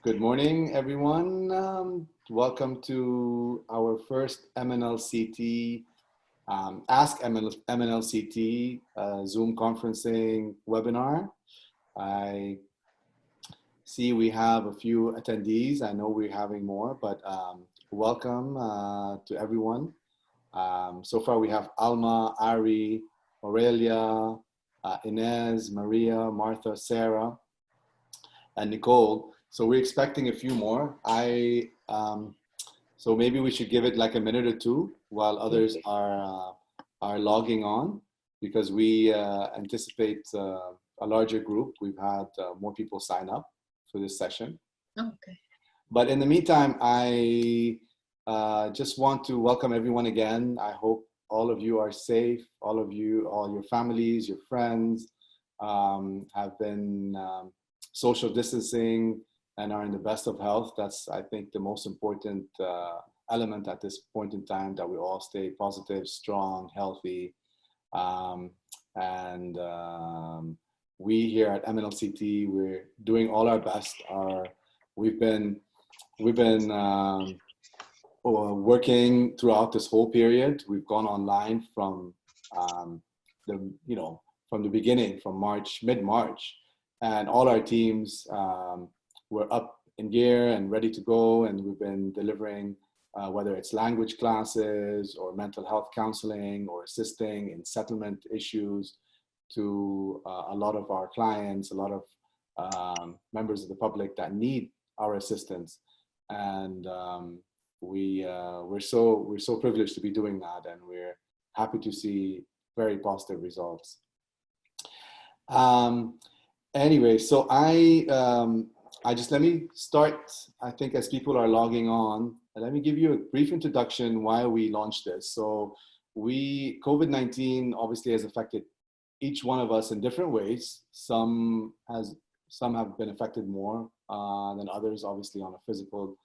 Good morning, everyone. Welcome to our first MNLCT Ask MNLCT Zoom conferencing webinar. I see we have a few attendees. I know we're having more, but welcome to everyone. So far we have Alma, Ari, Aurelia, Inez, Maria, Martha, Sarah, and Nicole. So we're expecting a few more. So maybe we should give it like a minute or two while others are logging on, because we anticipate a larger group. We've had more people sign up for this session. Okay. But in the meantime, I just want to welcome everyone again. I hope all of you are safe. All of you, all your families, your friends have been social distancing and are in the best of health. That's, I think, the most important element at this point in time, that we all stay positive, strong, healthy. We here at MNLCT, we're doing all our best. We've been working throughout this whole period. We've gone online from from the beginning, from mid-March, and all our teams were up in gear and ready to go, and we've been delivering whether it's language classes or mental health counseling or assisting in settlement issues to a lot of our clients, a lot of members of the public that need our assistance. And we're so privileged to be doing that, and we're happy to see very positive results. Anyway, so let me start, I think, as people are logging on, and let me give you a brief introduction why we launched this. So COVID-19 obviously has affected each one of us in different ways. Some have been affected more than others, obviously on a physical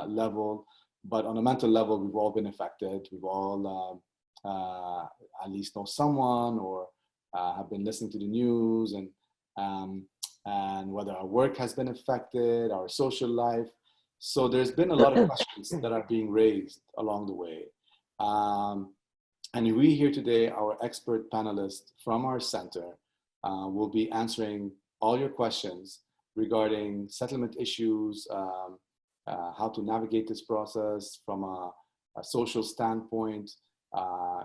level, but on a mental level, we've all been affected. We've all at least know someone, or have been listening to the news, and whether our work has been affected, our social life. So there's been a lot of questions that are being raised along the way. And we here today, our expert panelists from our center will be answering all your questions regarding settlement issues, how to navigate this process from a social standpoint.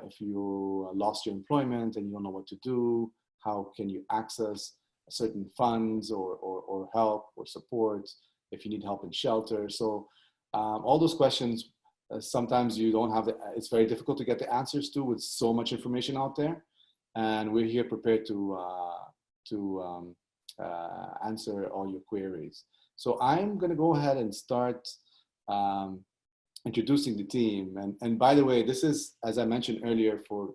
If you lost your employment and you don't know what to do, how can you access certain funds or help or support if you need help in shelter. So all those questions, sometimes you don't have it's very difficult to get the answers to with so much information out there. And we're here prepared to answer all your queries. So I'm going to go ahead and start introducing the team. And by the way, this is, as I mentioned earlier, for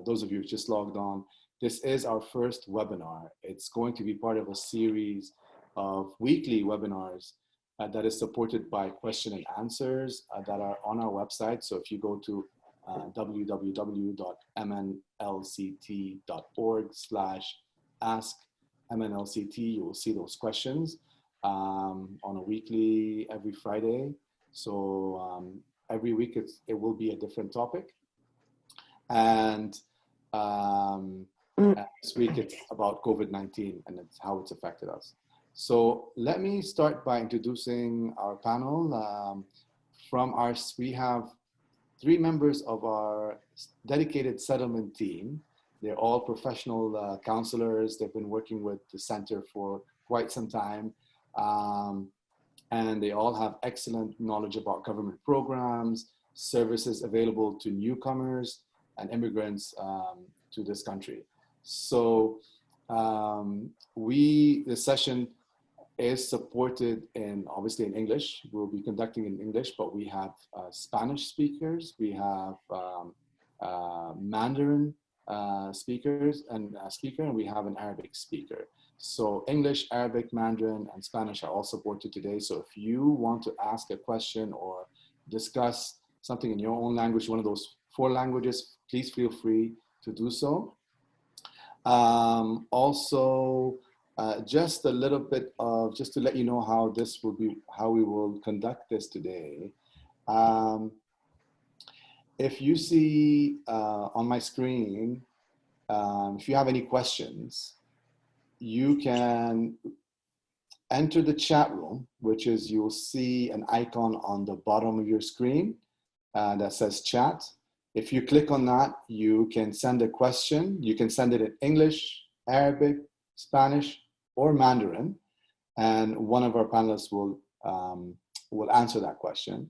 those of you who just logged on, this is our first webinar. It's going to be part of a series of weekly webinars that is supported by question and answers that are on our website. So if you go to www.mnlct.org/askmnlct, you will see those questions on a weekly, every Friday. So every week it will be a different topic. And this week it's about COVID-19 and it's how it's affected us. So let me start by introducing our panel. We have 3 members of our dedicated settlement team. They're all professional counselors. They've been working with the center for quite some time. And they all have excellent knowledge about government programs, services available to newcomers and immigrants to this country. So the session is supported obviously in English. We'll be conducting in English, but we have Spanish speakers, we have Mandarin speakers and speaker, and we have an Arabic speaker. So English, Arabic, Mandarin, and Spanish are all supported today. So if you want to ask a question or discuss something in your own language, one of those 4 languages, please feel free to do so. Also, just a little bit of, just to let you know how this will be, how we will conduct this today. If you see on my screen, if you have any questions, you can enter the chat room, which is, you'll see an icon on the bottom of your screen that says chat. If you click on that, you can send a question. You can send it in English, Arabic, Spanish, or Mandarin, and one of our panelists will answer that question.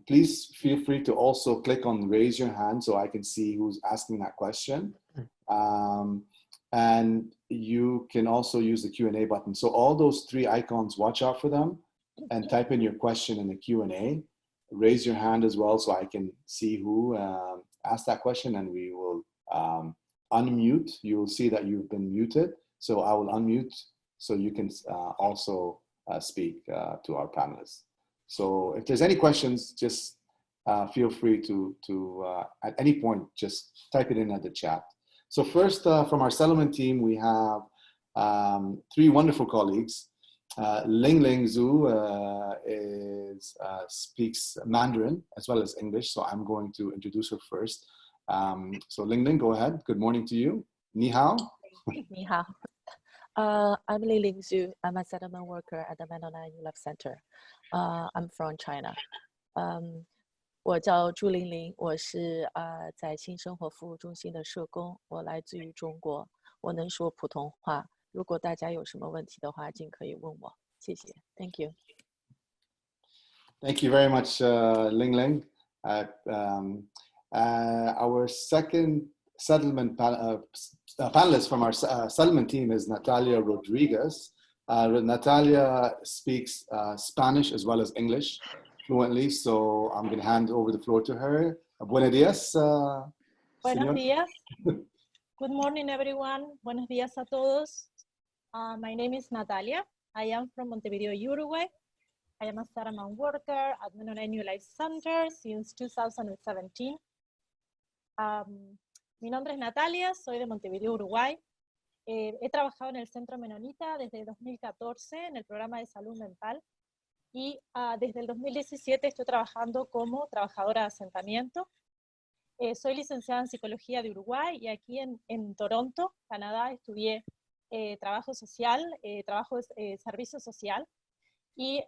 Please feel free to also click on raise your hand so I can see who's asking that question. And you can also use the Q&A button. So all those three icons, watch out for them and type in your question in the Q&A. Raise your hand as well so I can see who asked that question, and we will unmute. You'll see that you've been muted. So I will unmute so you can also speak to our panelists. So if there's any questions, just feel free to at any point, just type it in at the chat. So first, from our settlement team, we have three wonderful colleagues. Ling Zhu speaks Mandarin as well as English, so I'm going to introduce her first. So Ling, go ahead. Good morning to you. Ni hao. Ni hao. I'm Ling Zhu. I'm a settlement worker at the Mennonite New Life Center. I'm from China. 我叫朱玲玲，我是在新生活服务中心的社工，我来自于中国，我能说普通话。如果大家有什么问题的话，尽可以问我。谢谢 ，Thank you. Thank you very much, Ling. Our second settlement panelist from our settlement team is Natalia Rodriguez. Natalia speaks Spanish as well as English fluently, so I'm going to hand over the floor to her. Buenos días. Buenos días. Good morning, everyone. Buenos días a todos. My name is Natalia. I am from Montevideo, Uruguay. I am a settlement worker at Mennonite New Life Center since 2017. Mi nombre es Natalia, soy de Montevideo, Uruguay. He trabajado en el Centro Menonita desde 2014 en el programa de salud mental y desde el 2017 estoy trabajando como trabajadora de asentamiento. Soy licenciada en Psicología de Uruguay y aquí en Toronto, Canadá, estudié trabajo social, servicio social y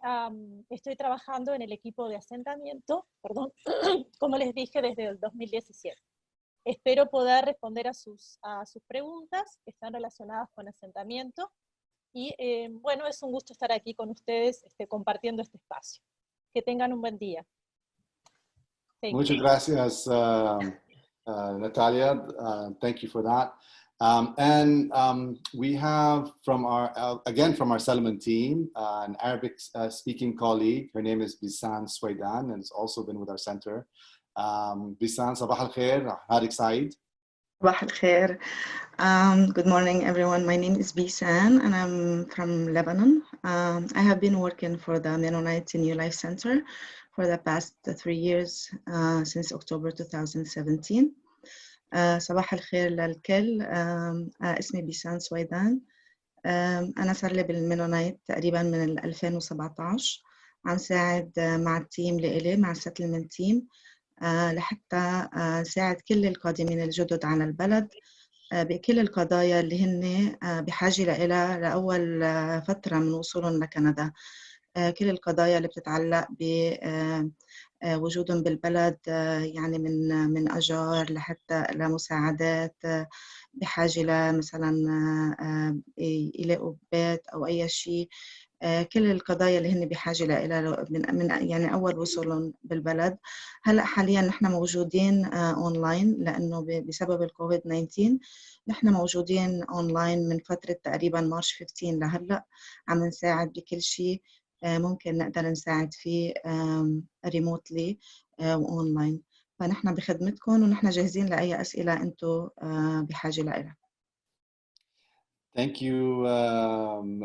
estoy trabajando en el equipo de asentamiento, perdón, como les dije, desde el 2017. Espero poder responder a sus preguntas que están relacionadas con asentamiento y bueno, es un gusto estar aquí con ustedes compartiendo este espacio. Que tengan un buen día. Muchas gracias, Natalia. Thank you for that. We have from our settlement team, an Arabic speaking colleague. Her name is Bisan Swaidan, and has also been with our center. Bisan, sabah al-khair, Harik Said. Sabah al-khair. Good morning, everyone. My name is Bisan, and I'm from Lebanon. I have been working for the Mennonite New Life Center for the past 3 years, since October 2017. صباح الخير للكل. اسمي بيسان سويدان. أنا صار لي بالمينونايت تقريبا من 2017. عم ساعد مع التيم لإلي مع السيتلمنت تيم لحتى ساعد كل القادمين الجدد على البلد بكل القضايا اللي هن بحاجة لها لأول فترة من وصولهم لكندا. كل القضايا اللي بتتعلق بوجودهم بالبلد، يعني من أجار لحتى لمساعدات، بحاجة لمثلا يلاقوا بيت أو أي شيء. كل القضايا اللي هن بحاجة لها من يعني أول وصولهم بالبلد. هلأ حاليا نحن موجودين أونلاين لأنه بسبب الكوفيد 19 نحن موجودين أونلاين من فترة تقريبا مارش 15 لهلأ. عم نساعد بكل شيء ممكن نقدر نساعد فيه ريموتلي وأونلاين. فنحن بخدمتكم ونحن جاهزين لأي أسئلة أنتم بحاجة لها. Thank you.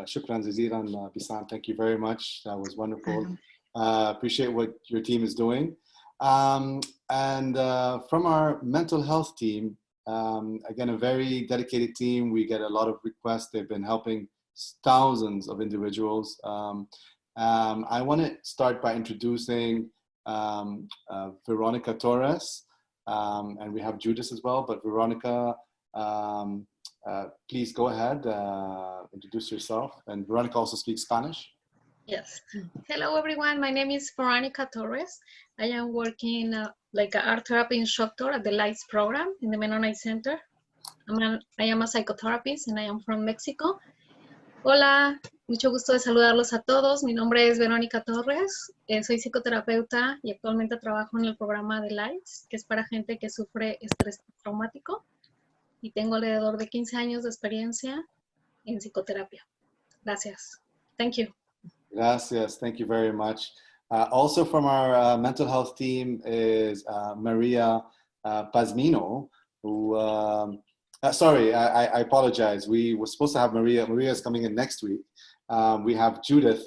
Shukran Jaziran, Bisan. Thank you very much. That was wonderful. Appreciate what your team is doing. And from our mental health team, Again, a very dedicated team. We get a lot of requests. They've been helping thousands of individuals. I want to start by introducing Veronica Torres, and we have Judith as well, but Veronica, please go ahead, introduce yourself. And Veronica also speaks Spanish. Yes. Hello, everyone. My name is Veronica Torres. I am working like an art therapy instructor at the Lights program in the Mennonite Center. I am a psychotherapist and I am from Mexico. Hola, mucho gusto de saludarlos a todos. Mi nombre es Verónica Torres. Soy psicoterapeuta y actualmente trabajo en el programa de Lights, que es para gente que sufre estrés traumático. Y tengo alrededor de 15 años de experiencia en psicoterapia. Gracias. Thank you. Gracias. Thank you very much. Also from our mental health team is Maria Pazmino, who, sorry, I apologize. We were supposed to have Maria. Maria is coming in next week. We have Judith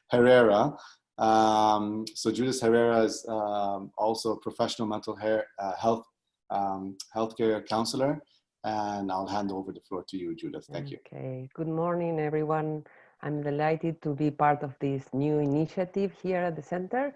Herrera. So Judith Herrera is also a professional mental health healthcare counselor. And I'll hand over the floor to you, Judith. Thank you. Okay. Good morning, everyone. I'm delighted to be part of this new initiative here at the center.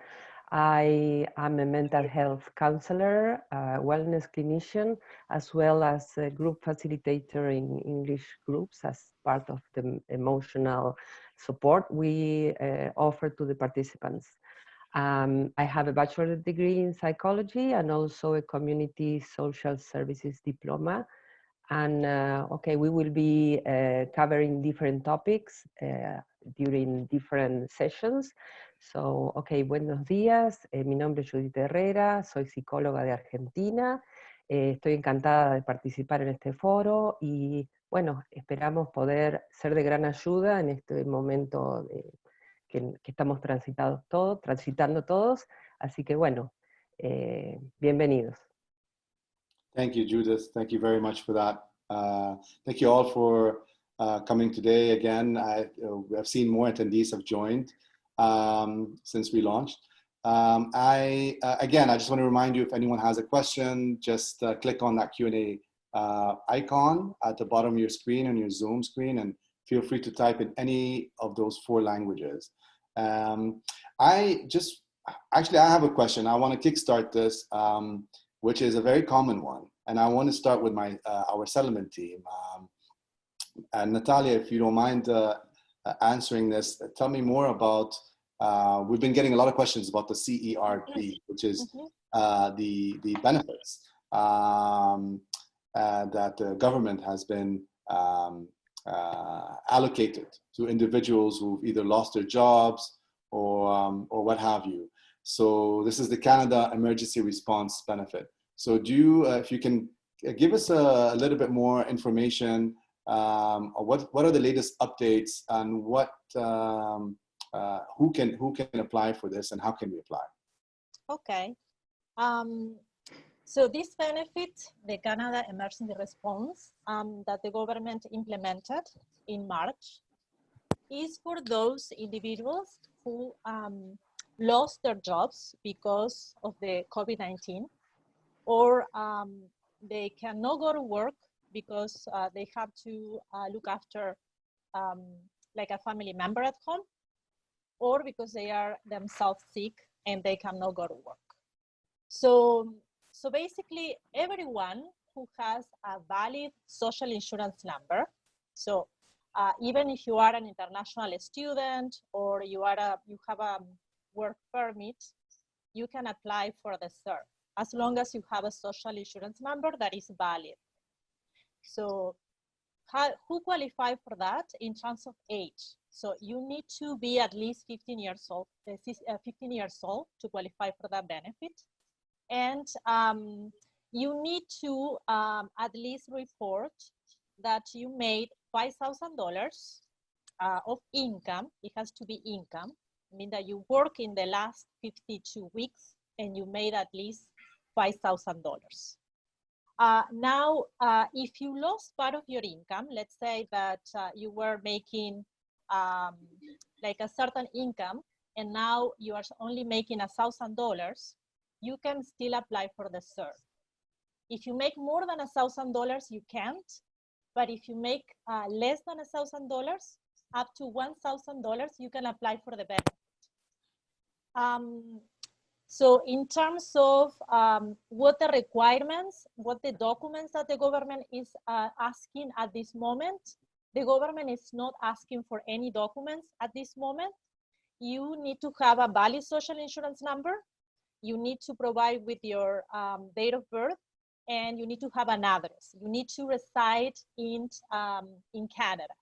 I am a mental health counselor, a wellness clinician, as well as a group facilitator in English groups as part of the emotional support we offer to the participants. I have a bachelor's degree in psychology and also a community social services diploma. And okay, we will be covering different topics during different sessions. So, okay, buenos días. Mi nombre es Judith Herrera, soy psicóloga de Argentina. Estoy encantada de participar en este foro y, bueno, esperamos poder ser de gran ayuda en este momento que estamos transitando todos. Así que, bueno, bienvenidos. Thank you, Judith. Thank you very much for that. Thank you all for coming today again. I've seen more attendees have joined since we launched. Again, I just want to remind you, if anyone has a question, just click on that Q&A icon at the bottom of your screen, on your Zoom screen, and feel free to type in any of those 4 languages. I have a question. I want to kickstart this. Which is a very common one. And I want to start with our settlement team. And Natalia, if you don't mind answering this, tell me more about, we've been getting a lot of questions about the CERB, which is the benefits that the government has been allocated to individuals who've either lost their jobs or what have you. So this is the Canada Emergency Response Benefit. So do you, if you can give us a little bit more information, what are the latest updates and what, who can apply for this and how can we apply? Okay. So this benefit, the Canada Emergency Response that the government implemented in March, is for those individuals who lost their jobs because of the COVID-19, or they cannot go to work because they have to look after like a family member at home, or because they are themselves sick and they cannot go to work. So basically everyone who has a valid social insurance number, so even if you are an international student or you have a work permit, you can apply for the CERB as long as you have a social insurance number that is valid. So who qualify for that in terms of age? So you need to be at least 15 years old to qualify for that benefit. And you need to at least report that you made $5,000 of income. It has to be income. I mean that you work in the last 52 weeks and you made at least $5,000. Now, if you lost part of your income, let's say that you were making like a certain income and now you are only making $1,000, you can still apply for the CERB. If you make more than $1,000, you can't. But if you make less than $1,000, up to $1,000, you can apply for the benefit. So in terms of what the requirements, what the documents that the government is asking at this moment, the government is not asking for any documents at this moment. You need to have a valid social insurance number. You need to provide with your date of birth, and you need to have an address. You need to reside in Canada.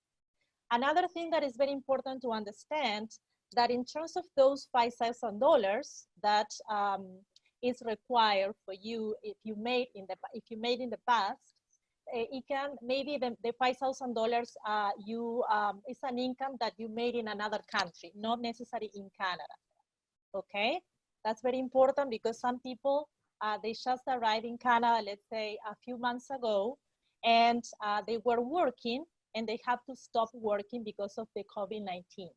Another thing that is very important to understand, that in terms of those $5,000 that is required for you if you made in the past, it can maybe the $5,000 is an income that you made in another country, not necessarily in Canada. Okay, that's very important because some people they just arrived in Canada, let's say a few months ago, and they were working and they have to stop working because of the COVID-19.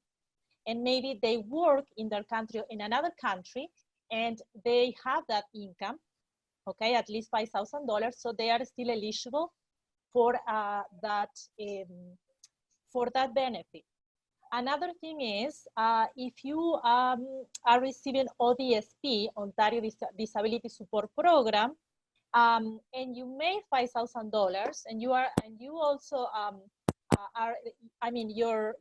And maybe they work in their country, in another country, and they have that income, okay, at least $5,000, so they are still eligible for that benefit. Another thing is, if you are receiving ODSP, Ontario Disability Support Program, and you made $5,000, and you also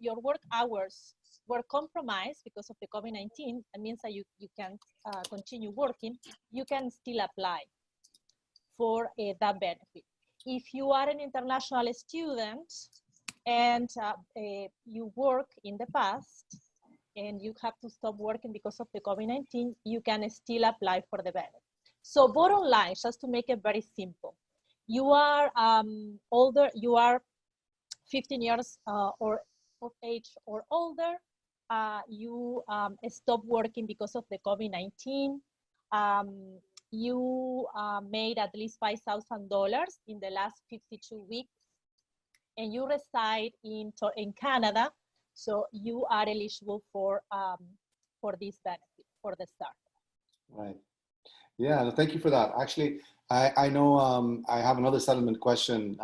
your work hours were compromised because of the COVID-19, it means that you can continue working, you can still apply for that benefit. If you are an international student and you work in the past and you have to stop working because of the COVID-19, you can still apply for the benefit. So bottom line, just to make it very simple, you are older, you are 15 years or of age or older, you stop working because of the COVID-19, you made at least $5,000 in the last 52 weeks, and you reside in Canada, so you are eligible for this benefit, for the start. Right. Yeah, thank you for that. Actually, I know I have another settlement question.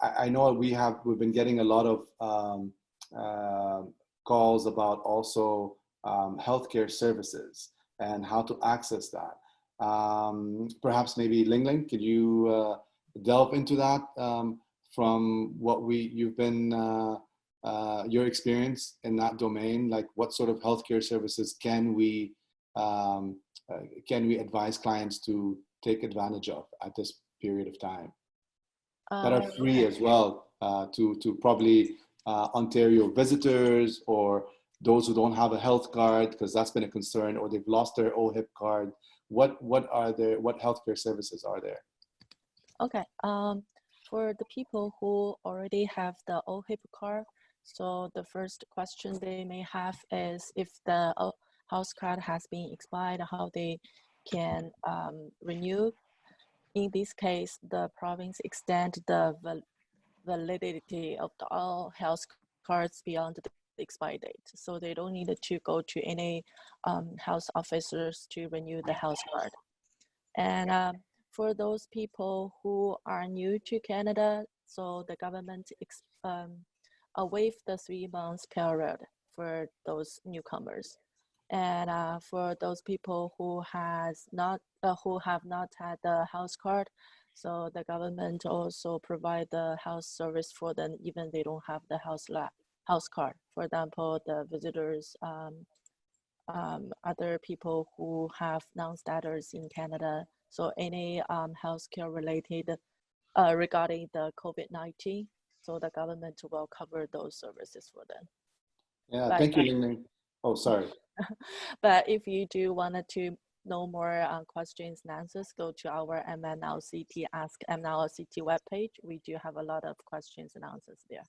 I know we've been getting a lot of calls about also healthcare services and how to access that. Perhaps maybe Ling Ling, could you delve into that from what you've been your experience in that domain? Like, what sort of healthcare services can we advise clients to take advantage of at this period of time that are free as well to probably Ontario visitors or those who don't have a health card, because that's been a concern, or they've lost their OHIP card? What healthcare services are there? Okay, for the people who already have the OHIP card, so the first question they may have is if the house card has been expired, how they can renew. In this case, the province extend the validity of all health cards beyond the expiry date. So they don't need to go to any health officers to renew the health card. And for those people who are new to Canada, so the government waived the 3 months period for those newcomers. And for those people who have not had the house card, so the government also provide the house service for them, even they don't have the house card. For example, the visitors, other people who have non-status in Canada. So any healthcare related regarding the COVID-19, so the government will cover those services for them. Yeah, but, thank you, Ling Ling. Oh, sorry. But if you do wanted to know more questions and answers, go to our MNLCT Ask MNLCT webpage. We do have a lot of questions and answers there.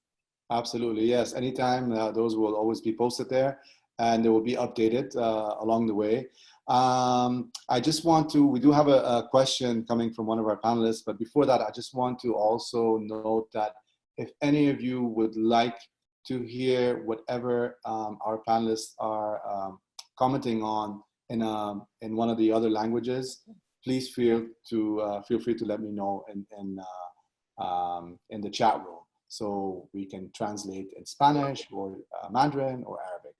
Absolutely, yes. Anytime, those will always be posted there, and they will be updated along the way. I just want to, we do have a question coming from one of our panelists, but before that, I just want to also note that if any of you would like to hear whatever our panelists are commenting on in one of the other languages, please feel free to let me know in the chat room, so we can translate in Spanish or Mandarin or Arabic.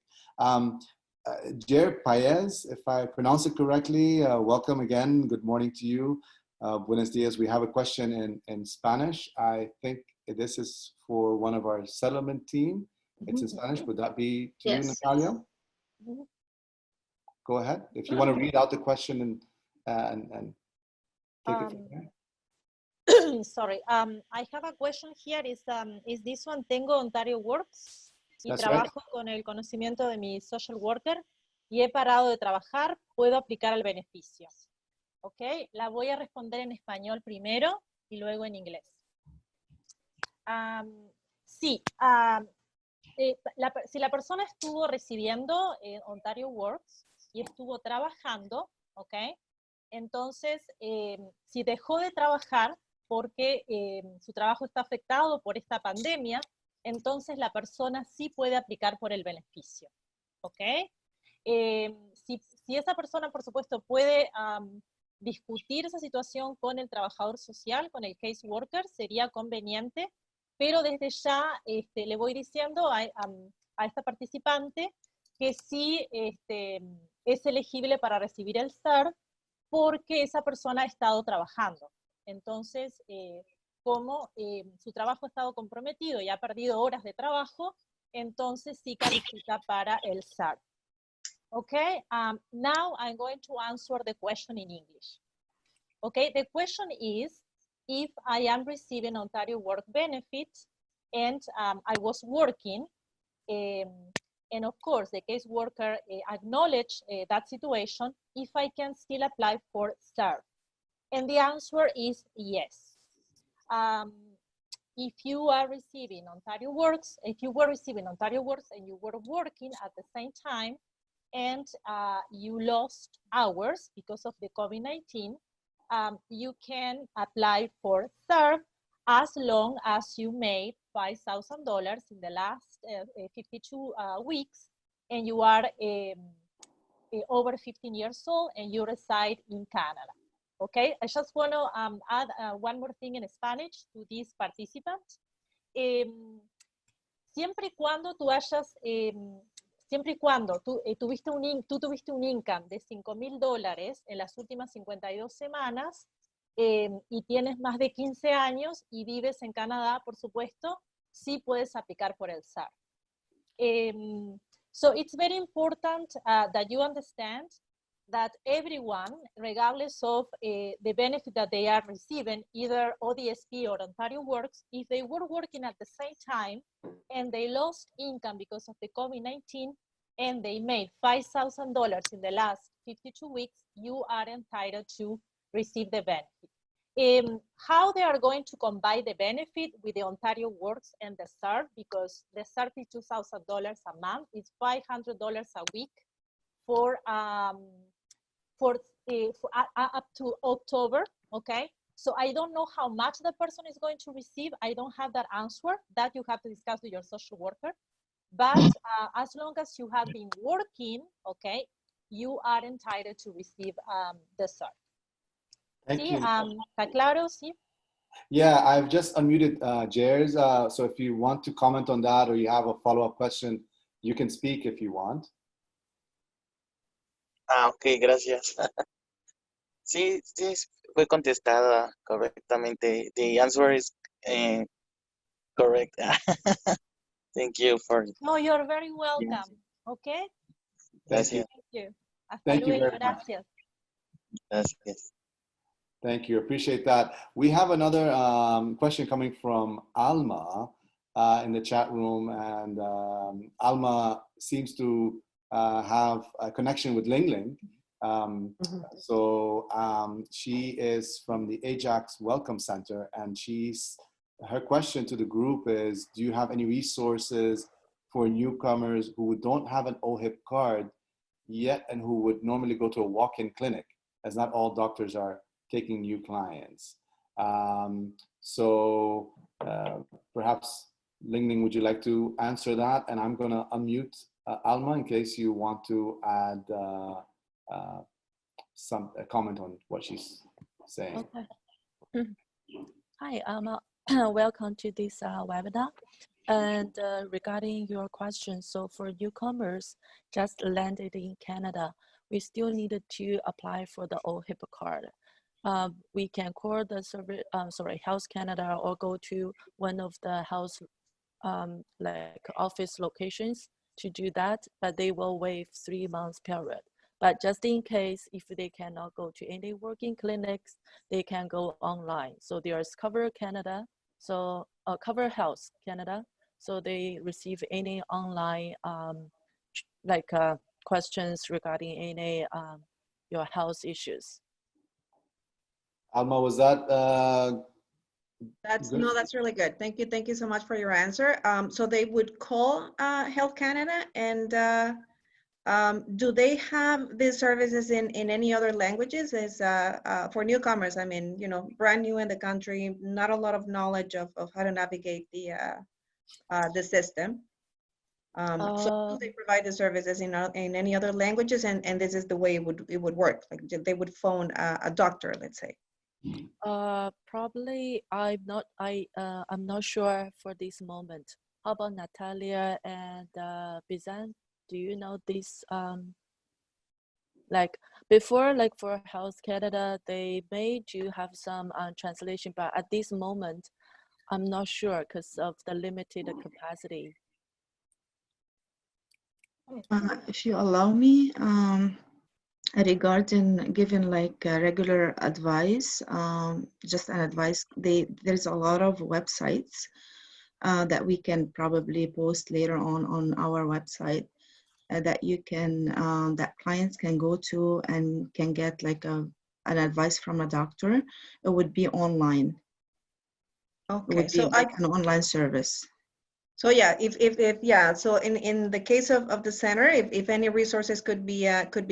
Jer Paez, if I pronounce it correctly, welcome again. Good morning to you. Buenos dias. We have a question in Spanish. I think this is for one of our settlement team. It's in Spanish. Would that be to you, Natalia? Go ahead. If you want to read out the question and take it from there. Sorry, I have a question here. Is this one? Tengo Ontario Works y That's trabajo con el conocimiento de mi social worker y he parado de trabajar. ¿Puedo aplicar al beneficio? Ok, la voy a responder en español primero y luego en inglés. Sí, si la persona estuvo recibiendo Ontario Works y estuvo trabajando, ok, entonces si dejó de trabajar porque su trabajo está afectado por esta pandemia, entonces la persona sí puede aplicar por el beneficio, ¿ok? Si esa persona, por supuesto, puede discutir esa situación con el trabajador social, con el case worker, sería conveniente, pero desde ya le voy diciendo a esta participante que sí es elegible para recibir el SAR porque esa persona ha estado trabajando. Entonces, como su trabajo ha estado comprometido y ha perdido horas de trabajo, entonces sí califica para el SAR. Okay, now I'm going to answer the question in English. Okay, the question is, if I am receiving Ontario work benefits and I was working, and of course the caseworker acknowledged that situation, if I can still apply for SAR. And the answer is yes. If you are receiving Ontario Works, if you were receiving Ontario Works and you were working at the same time, and you lost hours because of the COVID-19, you can apply for SAR as long as you made $5,000 in the last 52 weeks, and you are over 15 years old and you reside in Canada. Okay, I just want to add one more thing in Spanish to these participants. Siempre y cuando tú hayas, siempre y cuando tú tuviste un income de $5,000 en las últimas 52 semanas y tienes más de 15 años y vives en Canadá, por supuesto, sí puedes aplicar por el SAR. So it's very important that you understand that everyone, regardless of the benefit that they are receiving, either ODSP or Ontario Works, if they were working at the same time and they lost income because of the COVID-19 and they made $5,000 in the last 52 weeks, you are entitled to receive the benefit. How they are going to combine the benefit with the Ontario Works and the SAR, because the SAR is $2,000 a month, it's $500 a week for up to October, okay? So I don't know how much the person is going to receive. I don't have that answer. That you have to discuss with your social worker. But as long as you have been working, okay, you are entitled to receive the SAR. Thank ¿Sí? you. ¿Está claro? Sí. Yeah, I've just unmuted Jers. So if you want to comment on that or you have a follow-up question, you can speak if you want. Ok, gracias. Sí, fue contestada correctamente. The answer is correct. Thank you for. No, you're very welcome. Okay. Thank you. Thank you. Hasta Thank you luego. very much. Gracias. Gracias. Thank you. Appreciate that. We have another question coming from Alma in the chat room, and Alma seems to have a connection with Ling Ling. So she is from the Ajax Welcome Center, and her question to the group is, do you have any resources for newcomers who don't have an OHIP card yet and who would normally go to a walk-in clinic, as not all doctors are taking new clients? So perhaps Ling Ling, would you like to answer that? And I'm gonna unmute Alma in case you want to add a comment on what she's saying. Okay. Hi, welcome to this webinar. And regarding your question, so for newcomers just landed in Canada, we still needed to apply for the OHIP card. We can call the Health Canada or go to one of the health like office locations to do that, but they will waive 3 months period. But just in case, if they cannot go to any working clinics, they can go online. So there's Cover Canada, so Cover Health Canada. So they receive any online questions regarding any your health issues. Alma, was that That's good? no, that's really good. Thank you. Thank you so much for your answer. So they would call Health Canada, and do they have these services in any other languages? Is for newcomers, I mean, you know, brand new in the country, not a lot of knowledge of how to navigate the system. So do they provide the services in any other languages, and this is the way it would work? Like they would phone a doctor, let's say. Probably I'm not sure for this moment. How about Natalia and Bizan? Do you know this? Like before, like for Health Canada, they may do have some translation, but at this moment, I'm not sure because of the limited capacity. If you allow me, regarding giving like regular advice, just an advice, there's a lot of websites that we can probably post later on our website that you can, that clients can go to and can get like an advice from a doctor. It would be online. Okay, It would be so like an online service. So yeah, if yeah, so in the case of the center, if any resources could be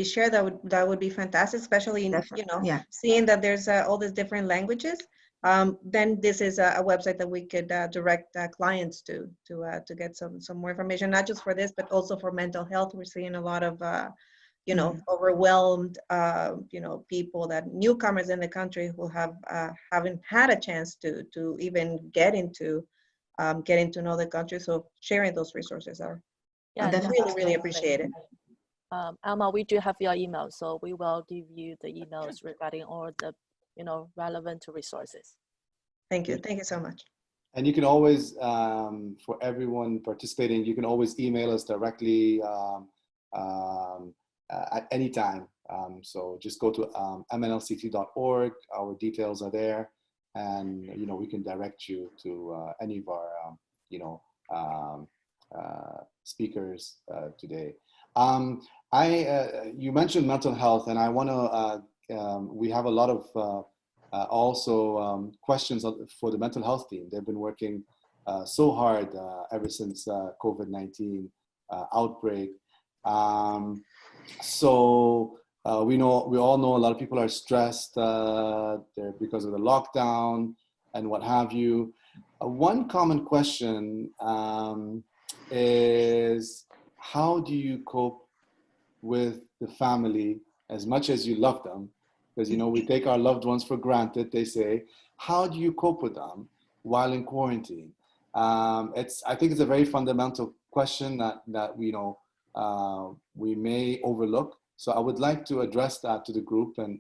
shared, that would be fantastic, especially in, you know, Yeah. seeing that there's all these different languages. Then this is a website that we could direct clients to get some more information, not just for this, but also for mental health. We're seeing a lot of you know, overwhelmed you know, people, that newcomers in the country who haven't had a chance to even getting to know the country. So sharing those resources are really appreciated. Alma, we do have your email, so we will give you the emails regarding all the, you know, relevant resources. Thank you so much. And you can always, for everyone participating, you can always email us directly at any time. So just go to mnlct.org. Our details are there, and you know, we can direct you to any of our you know, speakers today. You mentioned mental health, and I want to. We have a lot of also questions for the mental health team. They've been working so hard ever since COVID-19 outbreak. So we all know a lot of people are stressed because of the lockdown and what have you. One common question is, how do you cope with the family as much as you love them? Because, you know, we take our loved ones for granted, they say. How do you cope with them while in quarantine? I think it's a very fundamental question that we know we may overlook. So I would like to address that to the group, and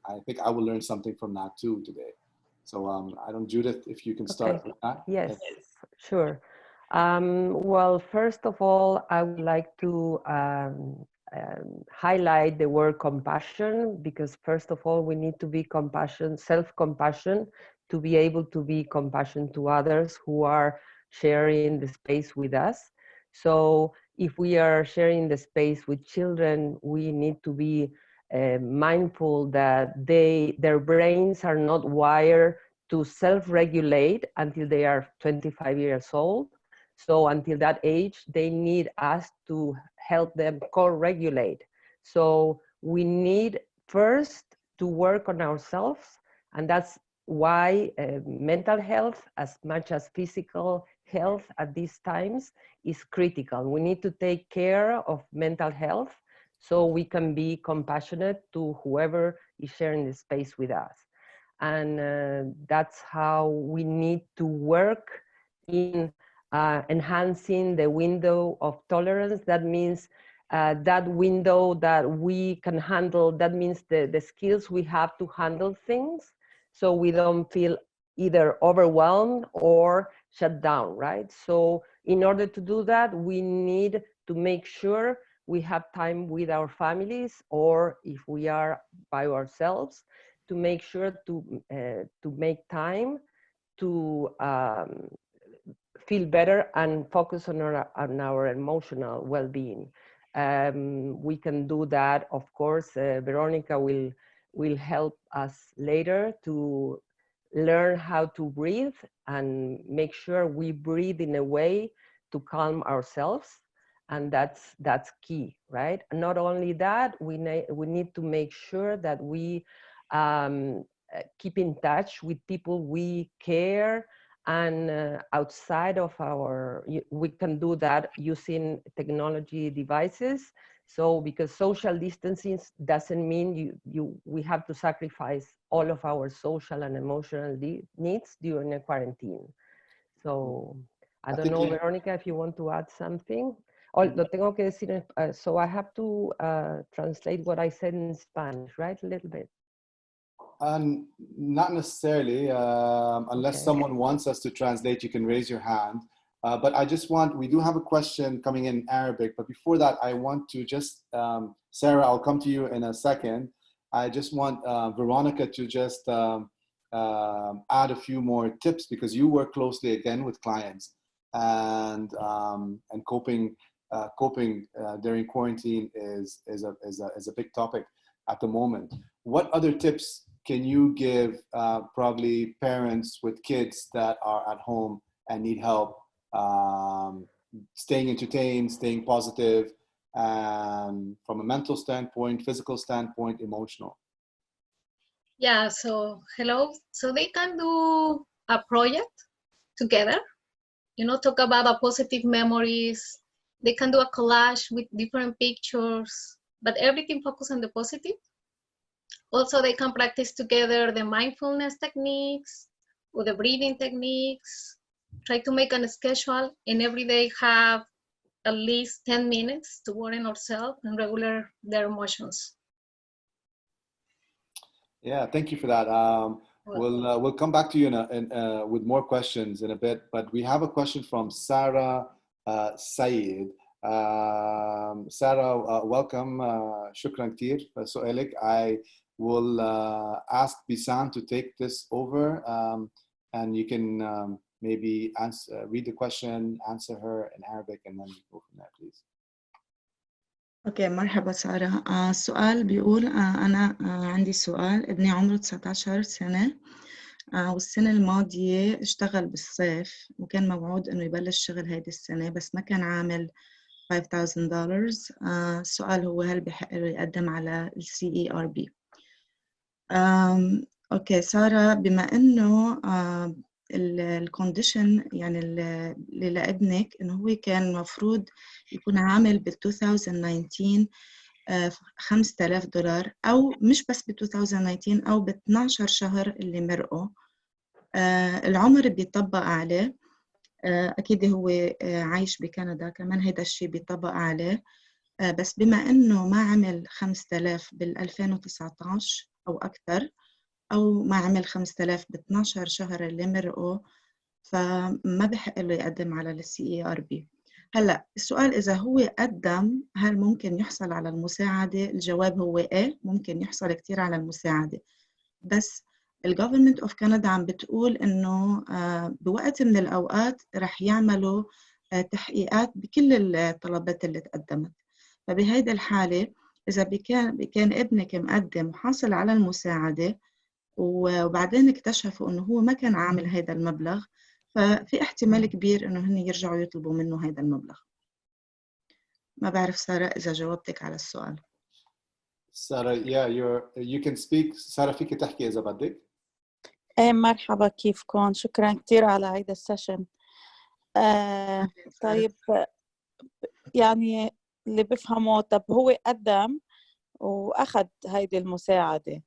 I think I will learn something from that too today. So I don't, Judith, if you can start with that. Yes, sure. Well, first of all, I would like to highlight the word compassion, because first of all, we need to be self-compassion, to be able to be compassion to others who are sharing the space with us. So if we are sharing the space with children, we need to be mindful that their brains are not wired to self-regulate until they are 25 years old. So until that age, they need us to help them co-regulate. So we need first to work on ourselves, and that's why mental health, as much as physical health at these times, is critical. We need to take care of mental health so we can be compassionate to whoever is sharing the space with us. And that's how we need to work in enhancing the window of tolerance. That means that window that we can handle, that means the skills we have to handle things, so we don't feel either overwhelmed or shut down, right? So in order to do that, we need to make sure we have time with our families, or if we are by ourselves, to make sure to make time to feel better and focus on our emotional well-being. We can do that, of course. Veronica will help us later to learn how to breathe and make sure we breathe in a way to calm ourselves. And that's key, right? Not only that, we need to make sure that we keep in touch with people we care, and outside of we can do that using technology devices. So because social distancing doesn't mean we have to sacrifice all of our social and emotional needs during a quarantine. So I don't know, Veronica, if you want to add something. Lo tengo que decir, so I have to translate what I said in Spanish, right? A little bit. Not necessarily, unless someone wants us to translate, you can raise your hand. But I just we do have a question coming in Arabic, but before that, I want to just, Sarah, I'll come to you in a second. I just want Veronica to just add a few more tips, because you work closely again with clients, and coping during quarantine is a big topic at the moment. What other tips can you give probably parents with kids that are at home and need help staying entertained, staying positive, and from a mental standpoint, physical standpoint, emotional? Yeah, so hello. So they can do a project together, talk about the positive memories. They can do a collage with different pictures, but everything focused on the positive. Also, they can practice together the mindfulness techniques or the breathing techniques. Try to make a schedule, and every day have at least 10 minutes to work on ourselves and regulate their emotions. Yeah, thank you for that. We'll come back to you with more questions in a bit, but we have a question from Sarah Said. Sarah, welcome. Shukran كتير سؤالك. I will ask Bisan to take this over, and you can maybe read the question, answer her in Arabic, and then go from there, please. اوكي، مرحبا سارة. السؤال بيقول أنا عندي سؤال. ابني عمره 19 سنة، والسنة الماضية اشتغل بالصيف، وكان موعود إنه يبلش شغل هيدي السنة، بس ما كان عامل $5,000. السؤال هو هل بحق له يقدم على CERB؟ اوكي سارة، بما إنه الكونديشن يعني اللي لابنك انه هو كان مفروض يكون عامل بال 2019 $5,000، او مش بس ب 2019 او ب 12 شهر اللي مرقوا. العمر بيطبق عليه، اكيد هو عايش بكندا كمان هيدا الشيء بيطبق عليه، بس بما انه ما عمل 5000 بال 2019 او اكثر، أو ما عمل 5000 ب 12 شهر اللي مرقوا، فما بحق له يقدم على CERB. هلأ السؤال إذا هو قدم هل ممكن يحصل على المساعدة؟ الجواب هو إيه، ممكن يحصل كتير على المساعدة، بس الجوفرمنت أوف كندا عم بتقول إنه بوقت من الأوقات رح يعملوا تحقيقات بكل الطلبات اللي تقدمت. فبهيدي الحالة إذا كان ابنك مقدم وحاصل على المساعدة وبعدين اكتشفوا انه هو ما كان عامل هذا المبلغ، ففي احتمال كبير انه هن يرجعوا يطلبوا منه هذا المبلغ. ما بعرف سارة اذا جاوبتك على السؤال. سارة you can speak. سارة فيك تحكي اذا بدك. مرحبا، كيفكم؟ شكرا كثير على هيدا السيشن. طيب يعني اللي بفهمه طب هو قدم وأخذ هيدي المساعدة،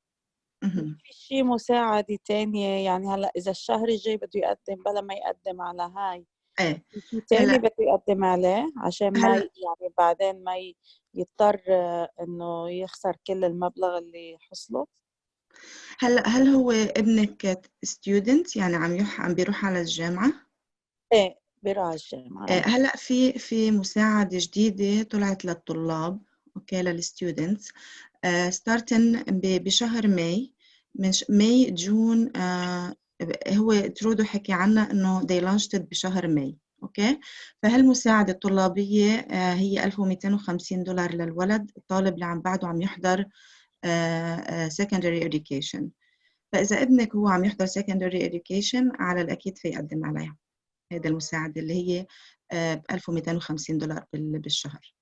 مهم. في شي مساعدة تانية يعني هلا إذا الشهر الجاي بده يقدم بلا ما يقدم على هاي ايه في شي تاني هلا بده يقدم عليه عشان ما هلا يعني بعدين ما يضطر إنه يخسر كل المبلغ اللي حصله؟ هل هو ابنك student يعني عم بيروح على الجامعة؟ إيه بيروح على الجامعة. هلا في مساعدة جديدة طلعت للطلاب، اوكي، للستودنتس، starting بشهر ماي، من ماي جون، هو ترودو حكي عنها انه they launched it بشهر ماي، اوكي. فهالمساعدة الطلابية هي $1250 للولد الطالب اللي بعده عم يحضر secondary education. فإذا ابنك هو عم يحضر secondary education على الأكيد فيقدم عليها هيدا المساعدة اللي هي $1250 بالشهر.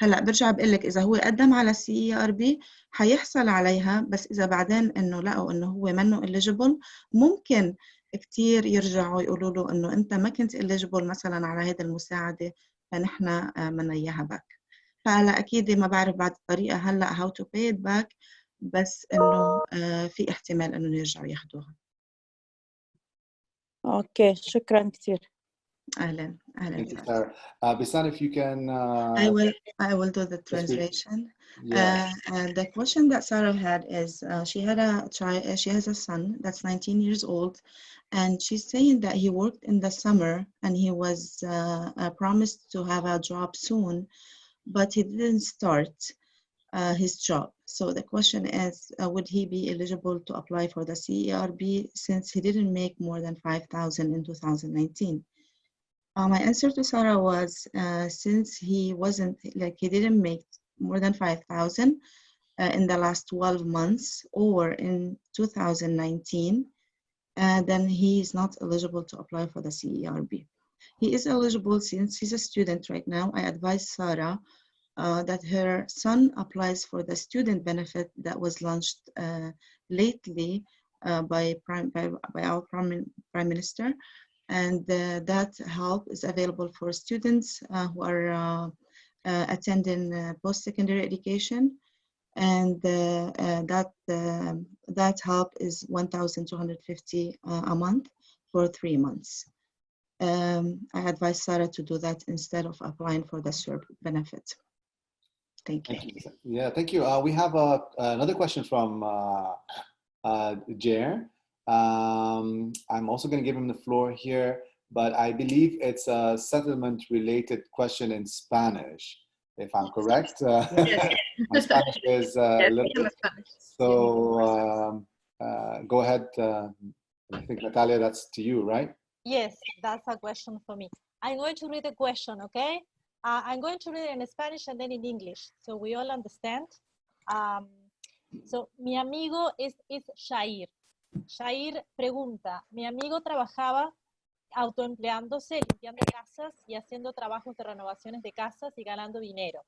هلا برجع بقول لك اذا هو قدم على CERB حيحصل عليها، بس اذا بعدين انه لقوا انه هو منه eligible ممكن كتير يرجعوا يقولوا له انه انت ما كنت eligible مثلا على هيدا المساعدة فنحن بدنا اياها باك. فهلا اكيد ما بعرف بعد الطريقة هلا how to pay it back، بس انه في احتمال انه يرجعوا ياخذوها. أوكي شكرا كتير. اهلا Thank you, اهلا. Sarah. Bisan, if you can I will do the just read. translation. Yeah. The question that Sarah had is she had a child. She has a son that's 19 years old, and she's saying that he worked in the summer and he was promised to have a job soon, but he didn't start his job. So the question is, would he be eligible to apply for the CERB since he didn't make more than 5,000 in 2019? My answer to Sarah was, since he wasn't, like he didn't make more than 5,000 in the last 12 months or in 2019, then he is not eligible to apply for the CERB. He is eligible since he's a student right now. I advise Sarah that her son applies for the student benefit that was launched lately by our Prime Minister. And that help is available for students who are attending post-secondary education, and that help is $1,250 a month for 3 months. I advise Sarah to do that instead of applying for the SERB benefit. Thank you. Thank you. Yeah, thank you. We have another question from Jer. I'm also going to give him the floor here, but I believe it's a settlement-related question in Spanish, if I'm correct. My Spanish is a little bit. So go ahead. I think, Natalia, that's to you, right? Yes, that's a question for me. I'm going to read the question, okay? I'm going to read it in Spanish and then in English, so we all understand. So, mi amigo es Shair. Shair pregunta, mi amigo trabajaba autoempleándose, limpiando casas y haciendo trabajos de renovaciones de casas y ganando dinero.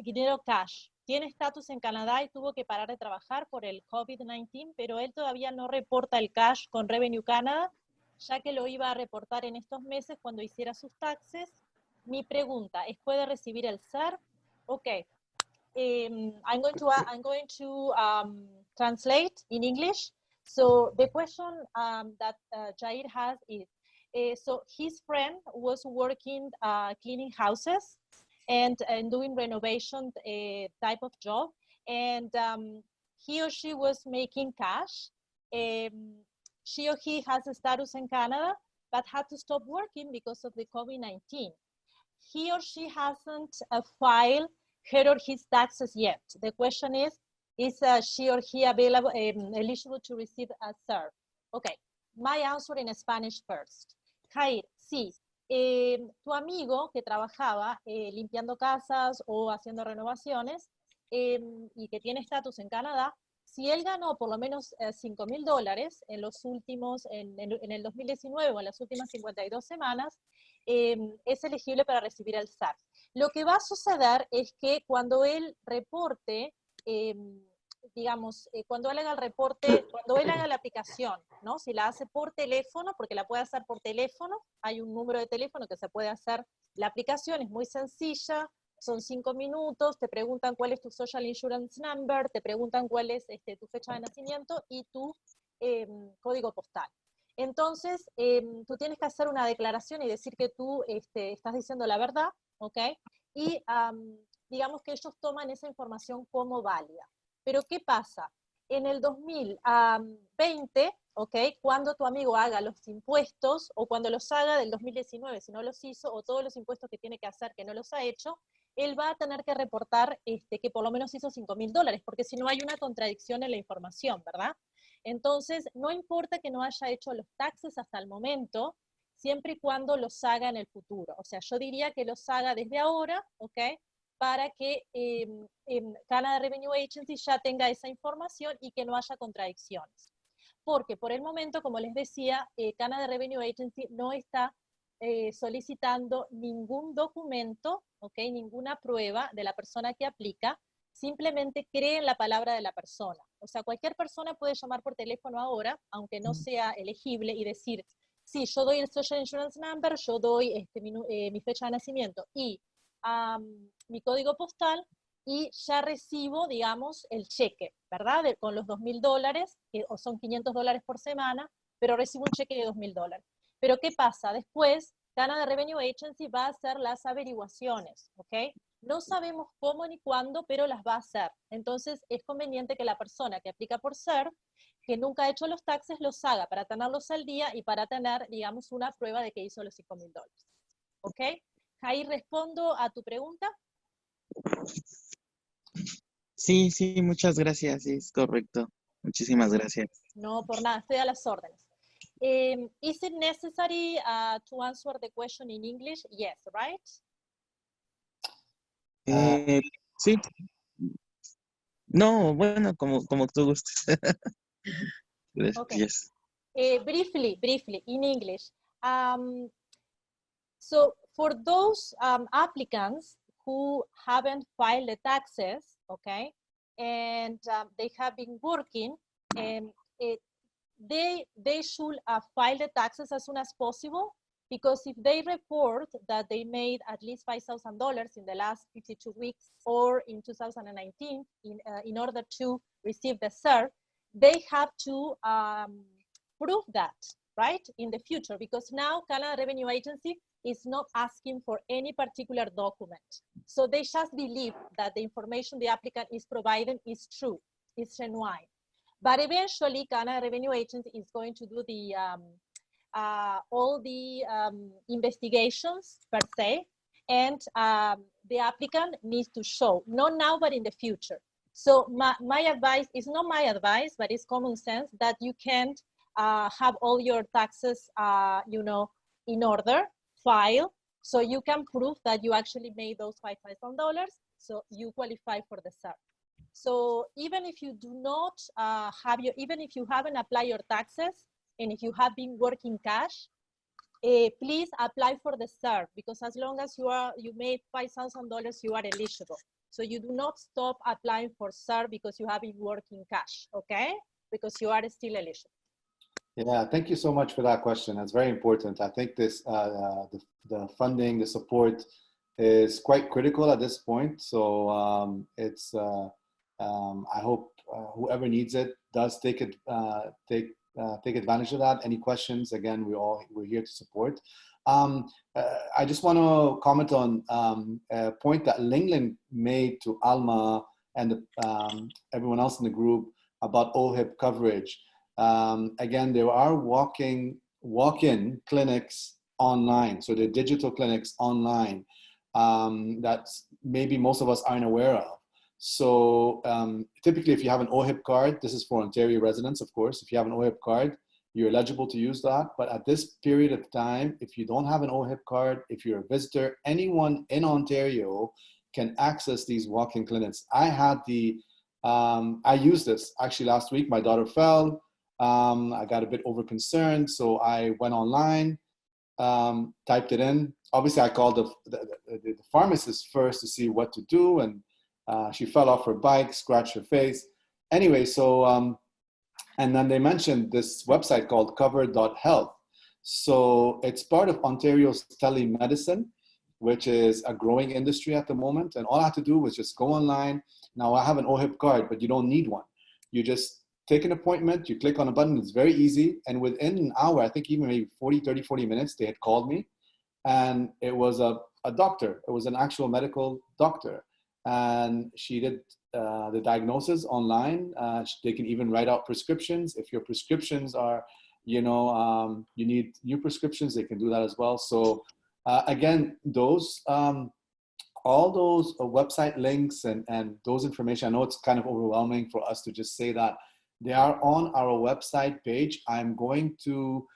Dinero cash. Tiene estatus en Canadá y tuvo que parar de trabajar por el COVID-19, pero él todavía no reporta el cash con Revenue Canada, ya que lo iba a reportar en estos meses cuando hiciera sus taxes. Mi pregunta es, ¿puede recibir el SER? Okay. I'm going to translate in English. So the question that Jair has is, so his friend was working cleaning houses and doing renovation type of job, and he or she was making cash. She or he has a status in Canada, but had to stop working because of the COVID-19. He or she hasn't filed her or his taxes yet. The question is she or he available, eligible to receive a SERB? Okay, my answer in Spanish first. Jair, sí. Tu amigo que trabajaba limpiando casas o haciendo renovaciones y que tiene estatus en Canadá, si él ganó por lo menos $5,000 en los últimos, en el 2019 o en las últimas 52 semanas, es elegible para recibir el SAR. Lo que va a suceder es que cuando él reporte, digamos, cuando él haga el reporte, cuando él haga la aplicación, ¿no? Si la hace por teléfono, porque la puede hacer por teléfono, hay un número de teléfono que se puede hacer La aplicación es muy sencilla, son 5 minutos, te preguntan cuál es tu Social Insurance Number, te preguntan cuál es tu fecha de nacimiento y tu código postal. Entonces, tú tienes que hacer una declaración y decir que tú estás diciendo la verdad, ¿ok? Y digamos que ellos toman esa información como válida. Pero ¿qué pasa? En el 2020, ¿ok? Cuando tu amigo haga los impuestos, o cuando los haga del 2019, si no los hizo, o todos los impuestos que tiene que hacer que no los ha hecho, él va a tener que reportar que por lo menos hizo $5.000, porque si no hay una contradicción en la información, ¿verdad? Entonces, no importa que no haya hecho los taxes hasta el momento, siempre y cuando los haga en el futuro. O sea, yo diría que los haga desde ahora, ¿ok? Para que Canada Revenue Agency ya tenga esa información y que no haya contradicciones. Porque por el momento, como les decía, Canada Revenue Agency no está solicitando ningún documento, ¿ok? Ninguna prueba de la persona que aplica, simplemente cree en la palabra de la persona. O sea, cualquier persona puede llamar por teléfono ahora, aunque no sea elegible, y decir, sí, yo doy el Social Insurance Number, yo doy mi fecha de nacimiento y mi código postal, y ya recibo, digamos, el cheque, ¿verdad? Con los $2.000, que son $500 por semana, pero recibo un cheque de $2.000. Pero ¿qué pasa? Después, Canada Revenue Agency va a hacer las averiguaciones, ¿ok? No sabemos cómo ni cuándo, pero las va a hacer. Entonces, es conveniente que la persona que aplica por SER, que nunca ha hecho los taxes, los haga para tenerlos al día y para tener, digamos, una prueba de que hizo los $5.000. ¿Ok? Ahí respondo a tu pregunta. Sí, sí, muchas gracias, sí, es correcto. Muchísimas gracias. No, por nada, estoy a las órdenes. Is it necessary to answer the question in English? Yes, right? Sí. No, bueno, como tú gustes. Okay. Yes. Briefly, in English. So for those applicants who haven't filed the taxes, okay, and they have been working, and they should file the taxes as soon as possible, because if they report that they made at least $5,000 in the last 52 weeks or in 2019 in order to receive the SER, they have to prove that, right, in the future, because now Canada Revenue Agency is not asking for any particular document. So they just believe that the information the applicant is providing is true, is genuine. But eventually, Canada Revenue Agency is going to do the all the investigations per se, and the applicant needs to show, not now, but in the future. So my advice is not my advice, but it's common sense that you can't have all your taxes, you know, in order, file, so you can prove that you actually made those $5,000, so you qualify for the SER. So even if you do not even if you haven't applied your taxes, and if you have been working cash, please apply for the SER, because as long as you made $5,000, you are eligible. So you do not stop applying for SER because you have been working cash, okay? Because you are still eligible. Yeah, thank you so much for that question. That's very important. I think this the funding, the support is quite critical at this point. So I hope whoever needs it does take advantage of that. Any questions? Again, we're here to support. I just want to comment on a point that Lingling made to Alma and everyone else in the group about OHIP coverage. Again, there are walk-in clinics online, so they're digital clinics online that maybe most of us aren't aware of. So typically, if you have an OHIP card, this is for Ontario residents, of course. If you have an OHIP card, you're eligible to use that. But at this period of time, if you don't have an OHIP card, if you're a visitor, anyone in Ontario can access these walk-in clinics. I used this actually last week. My daughter fell. I got a bit over concerned, so I went online, typed it in. Obviously, I called the pharmacist first to see what to do, and she fell off her bike, scratched her face. Anyway, so, and then they mentioned this website called cover.health. So it's part of Ontario's telemedicine. which is a growing industry at the moment. And all I had to do was just go online. Now I have an OHIP card, but you don't need one. You just take an appointment, you click on a button, it's very easy. And within an hour, I think even maybe 40 minutes, they had called me. And it was a doctor. It was an actual medical doctor. And she did the diagnosis online. They can even write out prescriptions. If your prescriptions are, you need new prescriptions, they can do that as well. So again, those, all those website links and those information, I know it's kind of overwhelming for us to just say that. They are on our website page. I'm going to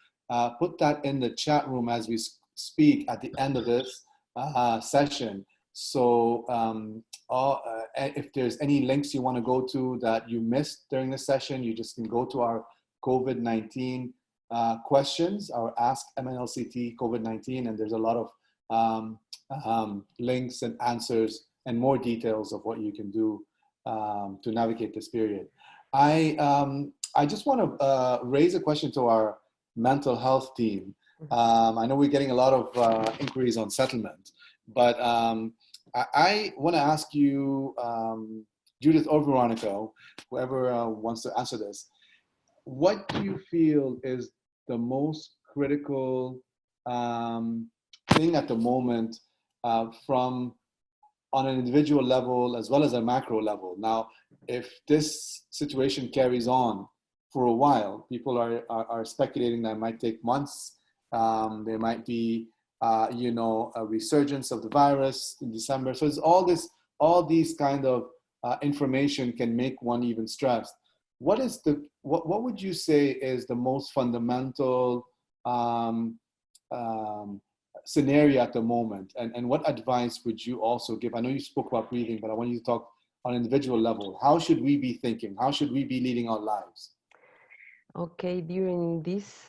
put that in the chat room as we speak at the end of this session. So if there's any links you want to go to that you missed during this session, you just can go to our COVID-19 questions, our Ask MNLCT COVID-19, and there's a lot of links and answers and more details of what you can do to navigate this period. I just want to raise a question to our mental health team. I know we're getting a lot of inquiries on settlement, but I want to ask you, Judith or Veronica, whoever wants to answer this, what do you feel is the most critical thing at the moment from on an individual level as well as a macro level? Now, if this situation carries on for a while, people are speculating that it might take months. There might be, a resurgence of the virus in December. So it's all these kind of information can make one even stressed. What would you say is the most fundamental scenario at the moment, and what advice would you also give? I know you spoke about breathing, but I want you to talk on an individual level. How should we be thinking? How should we be leading our lives? Okay, during this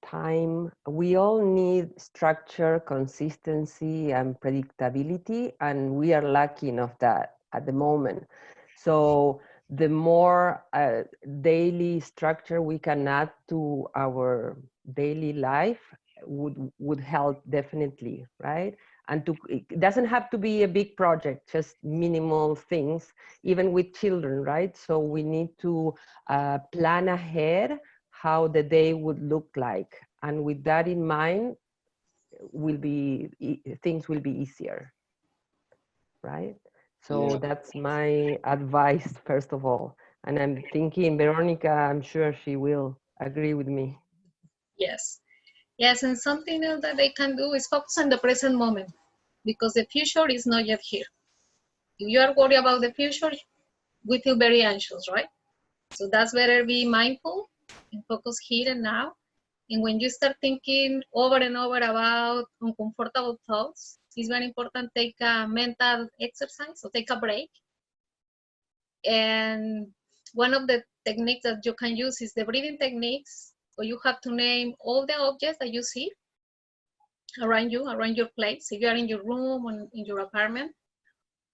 time, we all need structure, consistency, and predictability, and we are lacking of that at the moment. So the more daily structure we can add to our daily life would help definitely, right? And it doesn't have to be a big project, just minimal things, even with children, right? So we need to plan ahead how the day would look like. And with that in mind, things will be easier, right? So Yeah. that's my advice, first of all. And I'm thinking, Veronica, I'm sure she will agree with me. Yes. Yes, and something else that they can do is focus on the present moment, because the future is not yet here. If you are worried about the future, we feel very anxious, right? So that's better be mindful and focus here and now. And when you start thinking over and over about uncomfortable thoughts, it's very important to take a mental exercise, so take a break. And one of the techniques that you can use is the breathing techniques, where you have to name all the objects that you see around you, around your place, if you are in your room or in your apartment.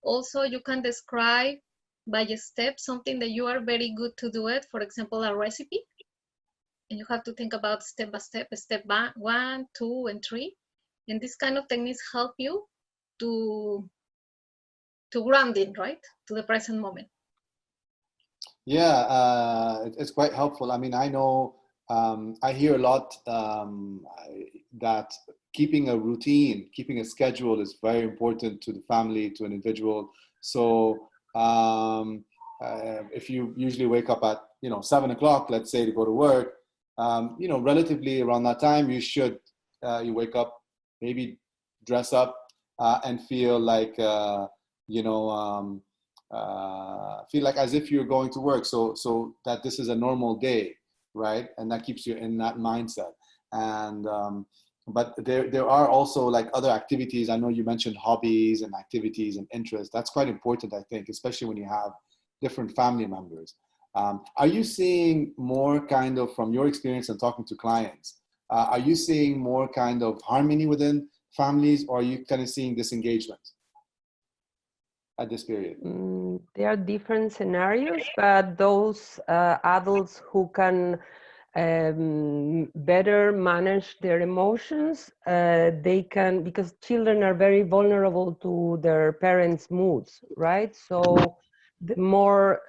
Also, you can describe by step something that you are very good to do it, for example, a recipe. And you have to think about step by step, step 1, 2, and 3. And this kind of techniques help you to grounding, right, to the present moment. Yeah, it's quite helpful. I mean, I know, I hear a lot that keeping a routine, keeping a schedule is very important to the family, to an individual. So if you usually wake up at 7 o'clock, let's say, to go to work, relatively around that time, you should you wake up, maybe dress up and feel like feel like as if you're going to work, so that this is a normal day, right? And that keeps you in that mindset. And but there are also like other activities. I know you mentioned hobbies and activities and interests. That's quite important, I think, especially when you have different family members. Are you seeing more kind of, from your experience and talking to clients, are you seeing more kind of harmony within families, or are you kind of seeing disengagement at this period? There are different scenarios, but those adults who can better manage their emotions. They can, because children are very vulnerable to their parents' moods, right? So the more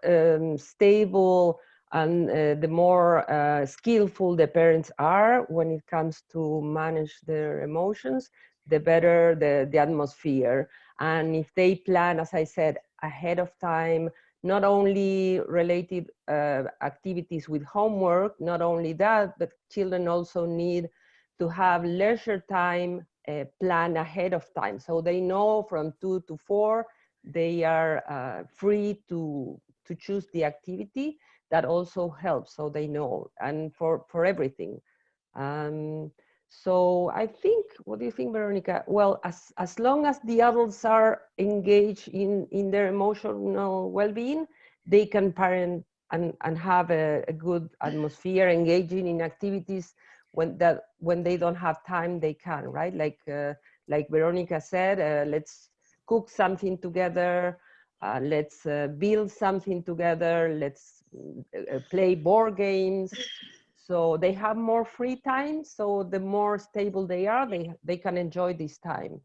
stable and the more skillful the parents are when it comes to manage their emotions, the better the atmosphere. And if they plan, as I said, ahead of time, not only related activities with homework, not only that, but children also need to have leisure time planned ahead of time. So they know from 2 to 4, they are free to choose the activity. That also helps, so they know, and for everything. So I think, what do you think, Veronica? Well, as long as the adults are engaged in their emotional well-being, they can parent and have a good atmosphere, engaging in activities when they don't have time, they can, right? Like Veronica said, let's cook something together, let's build something together, let's play board games. So they have more free time, so the more stable they are, they can enjoy this time.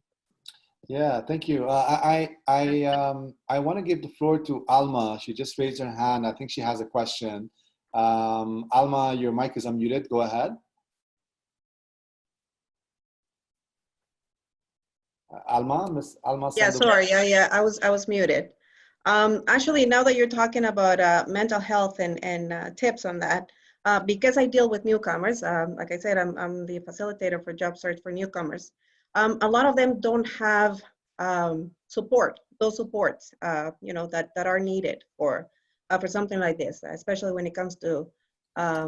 Yeah, thank you. I want to give the floor to Alma. She just raised her hand. I think she has a question. Alma, your mic is unmuted. Go ahead. Alma, Miss Alma. Yeah, sorry. Yeah. I was muted. Actually, now that you're talking about mental health and tips on that, because I deal with newcomers, like I said, I'm the facilitator for job search for newcomers. A lot of them don't have support, those supports, that are needed for something like this, especially when it comes to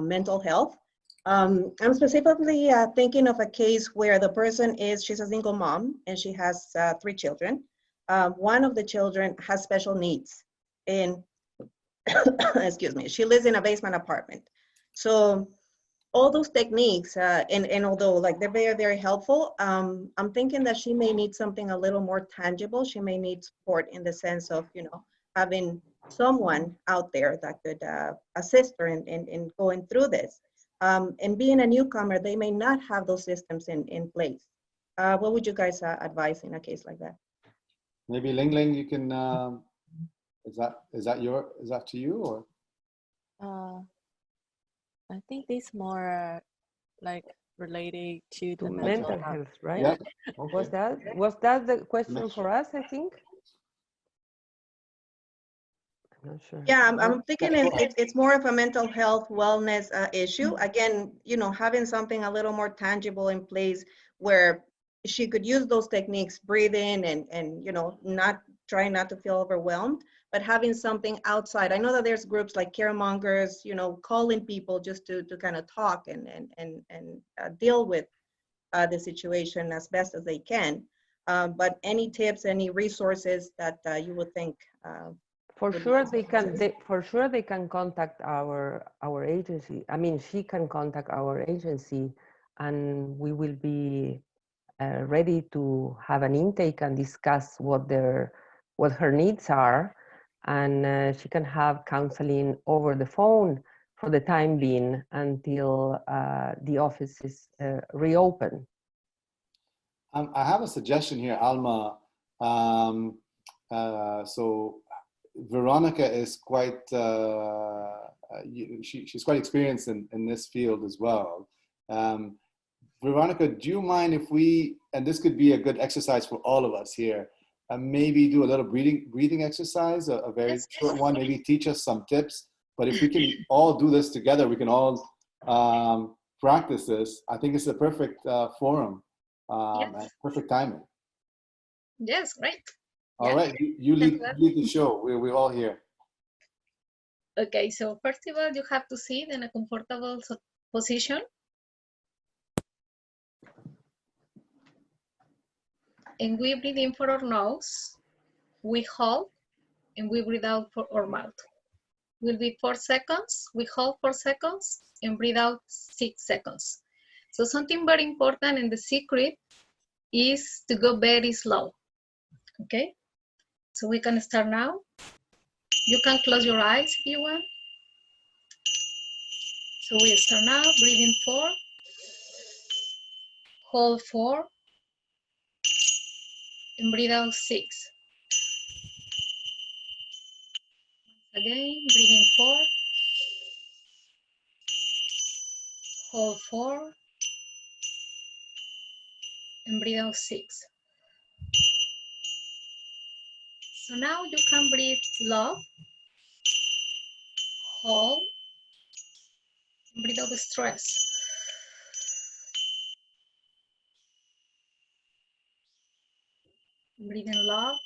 mental health. I'm specifically thinking of a case where the person she's a single mom and she has 3 children. One of the children has special needs and excuse me, she lives in a basement apartment. So all those techniques, and although like they're very, very helpful, I'm thinking that she may need something a little more tangible. She may need support in the sense of, having someone out there that could assist her in going through this. And being a newcomer, they may not have those systems in place. What would you guys advise in a case like that? Maybe Ling Ling, you can, is that to you or? I think this more like related to the mental health, right? Yeah. Okay. Was that the question for us, I think? I'm not sure. Yeah, I'm thinking it's more of a mental health wellness issue. Again, having something a little more tangible in place where she could use those techniques, breathe in and not trying not to feel overwhelmed, but having something outside. I know that there's groups like caremongers, calling people just to kind of talk and deal with the situation as best as they can. But any tips, any resources that you would think? For sure they can contact our agency. I mean, she can contact our agency, and we will be ready to have an intake and discuss what her needs are, and she can have counseling over the phone for the time being until the office is reopened. I have a suggestion here, Alma. So Veronica is quite, she's quite experienced in this field as well. Veronica, do you mind if we, and this could be a good exercise for all of us here, maybe do a little breathing exercise, a very short one, maybe teach us some tips. But if we can all do this together, we can all practice this. I think it's a perfect forum, and perfect timing. Yes, great. All right, you lead the show. We're all here. Okay, so first of all, you have to sit in a comfortable position. And we breathe in for our nose, we hold, and we breathe out for our mouth. Will be 4 seconds, we hold 4 seconds, and breathe out 6 seconds. So something very important and the secret is to go very slow, okay? So we can start now. You can close your eyes if you want. So we start now, breathe in 4, hold 4, and breathe out 6. Again, breathe in 4, hold 4, and breathe out 6. So now you can breathe love, hold, and breathe out the stress. Breathe in love,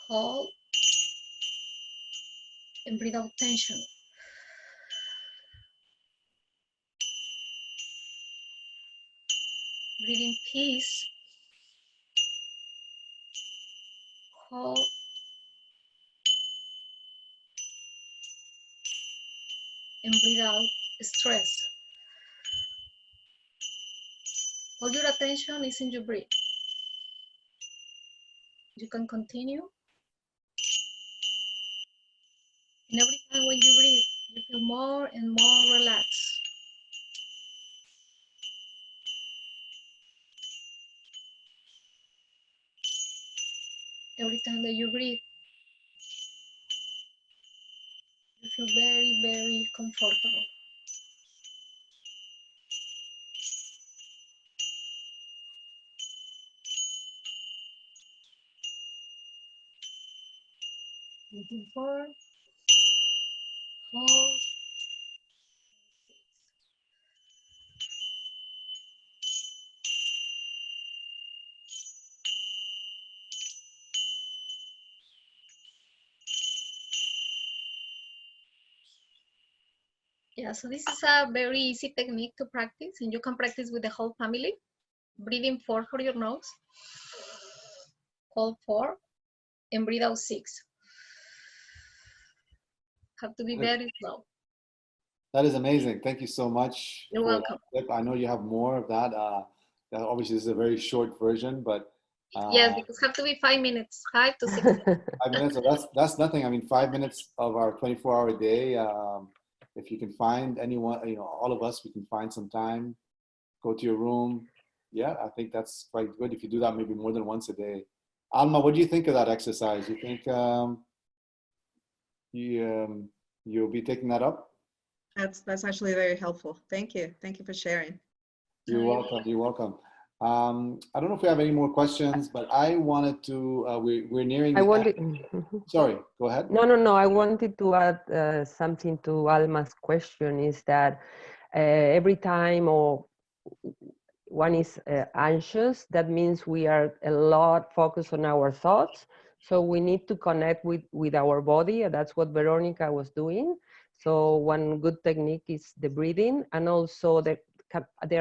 hold, and breathe out tension. Breathe in peace, hold, and breathe out stress. All your attention is in your breath. You can continue. And every time when you breathe, you feel more and more relaxed. Every time that you breathe, you feel very, very comfortable. Breathing 4, hold, yeah, so this is a very easy technique to practice, and you can practice with the whole family. Breathing 4 for your nose, hold 4, and breathe out 6. Have to be very slow. That is amazing. Thank you so much. You're welcome. I know you have more of that. Obviously, this is a very short version, but Yes, because have to be 5 minutes, 5 to 6 minutes. 5 minutes. So that's nothing. I mean, 5 minutes of our 24-hour day. If you can find anyone, all of us, we can find some time. Go to your room. Yeah, I think that's quite good. If you do that, maybe more than once a day. Alma, what do you think of that exercise? You think you'll be taking that up? That's actually very helpful. Thank you. Thank you for sharing. You're welcome. You're welcome. I don't know if we have any more questions, but I wanted to, we're nearing the end. Sorry, go ahead. No. I wanted to add something to Alma's question is that every time or one is anxious, that means we are a lot focused on our thoughts. So we need to connect with our body. And that's what Veronica was doing. So one good technique is the breathing, and also there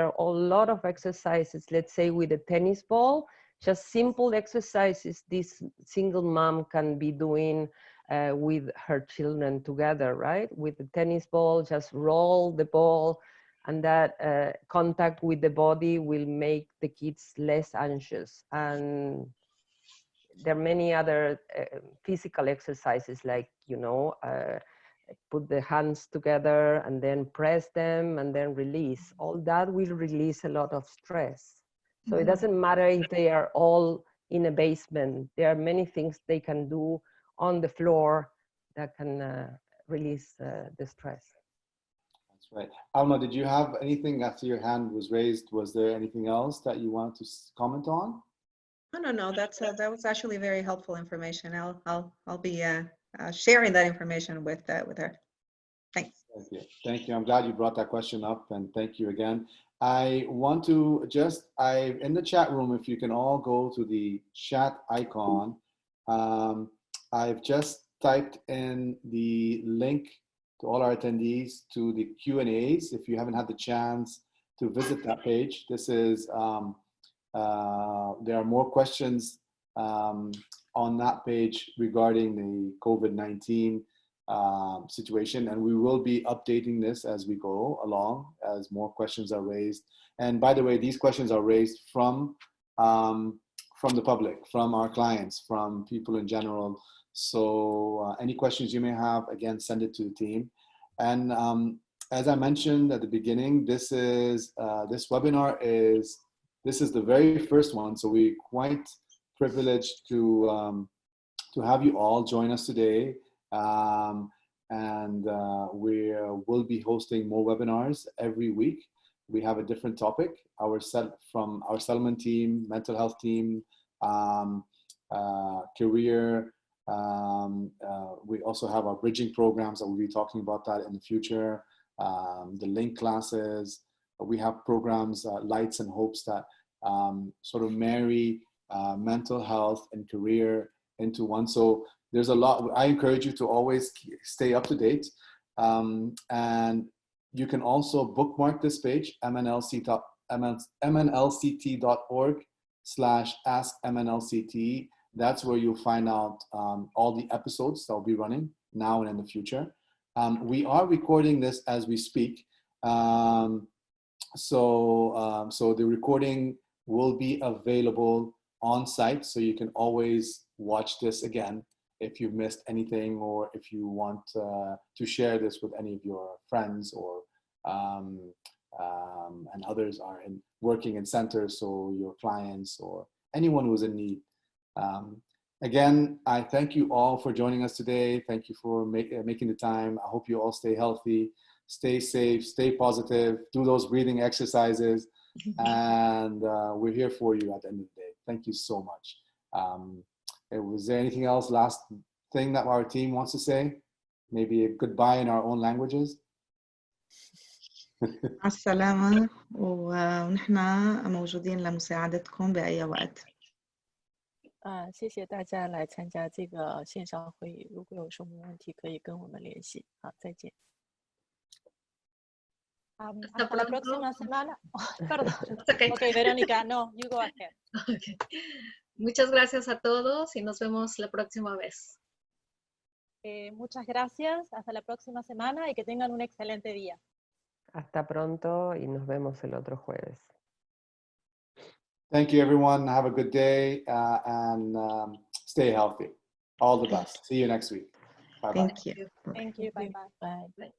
are a lot of exercises, let's say with a tennis ball, just simple exercises this single mom can be doing with her children together, right? With the tennis ball, just roll the ball, and that contact with the body will make the kids less anxious. And there are many other physical exercises like, put the hands together and then press them and then release. All that will release a lot of stress. So it doesn't matter if they are all in a basement. There are many things they can do on the floor that can release the stress. That's right. Alma, did you have anything after your hand was raised? Was there anything else that you wanted to comment on? No. That was actually very helpful information. I'll be sharing that information with her. Thanks. Thank you. I'm glad you brought that question up, and thank you again. I want to in the chat room, if you can all go to the chat icon, I've just typed in the link to all our attendees to the Q&As. If you haven't had the chance to visit that page, this is, there are more questions on that page regarding the COVID-19 situation, and we will be updating this as we go along as more questions are raised. And by the way, these questions are raised from the public, from our clients, from people in general. So any questions you may have, again, send it to the team. And as I mentioned at the beginning, this webinar is the very first one. So we're quite privileged to have you all join us today. And we will be hosting more webinars every week. We have a different topic. From our settlement team, mental health team, career. We also have our bridging programs that we'll be talking about that in the future. The link classes. We have programs, Lights and Hopes, that sort of marry mental health and career into one. So there's a lot. I encourage you to always stay up to date. And you can also bookmark this page, mnlct.org/askmnlct. That's where you'll find out all the episodes that will be running now and in the future. We are recording this as we speak. So the recording will be available on site, so you can always watch this again if you missed anything, or if you want to share this with any of your friends, or and others are working in centers, so your clients or anyone who's in need. Again, I thank you all for joining us today. Thank you for making the time. I hope you all stay healthy, stay safe, stay positive, do those breathing exercises, and we're here for you at the end of the day. Thank you so much. Was there anything else, last thing that our team wants to say? Maybe a goodbye in our own languages? مع السلامة ونحن موجودين لمساعدتكم بأي وقت. 谢谢大家来参加这个线上会议。如果有什么问题，可以跟我们联系。好，再见。Hasta la próxima semana. Oh, perdón. Okay. Ok, Verónica, no, you go ahead. Okay. Muchas gracias a todos y nos vemos la próxima vez. Muchas gracias. Hasta la próxima semana y que tengan un excelente día. Hasta pronto y nos vemos el otro jueves. Thank you, everyone. Have a good day and stay healthy. All the best. See you next week. Bye-bye. Thank you. Thank you. Bye-bye. Bye. Bye.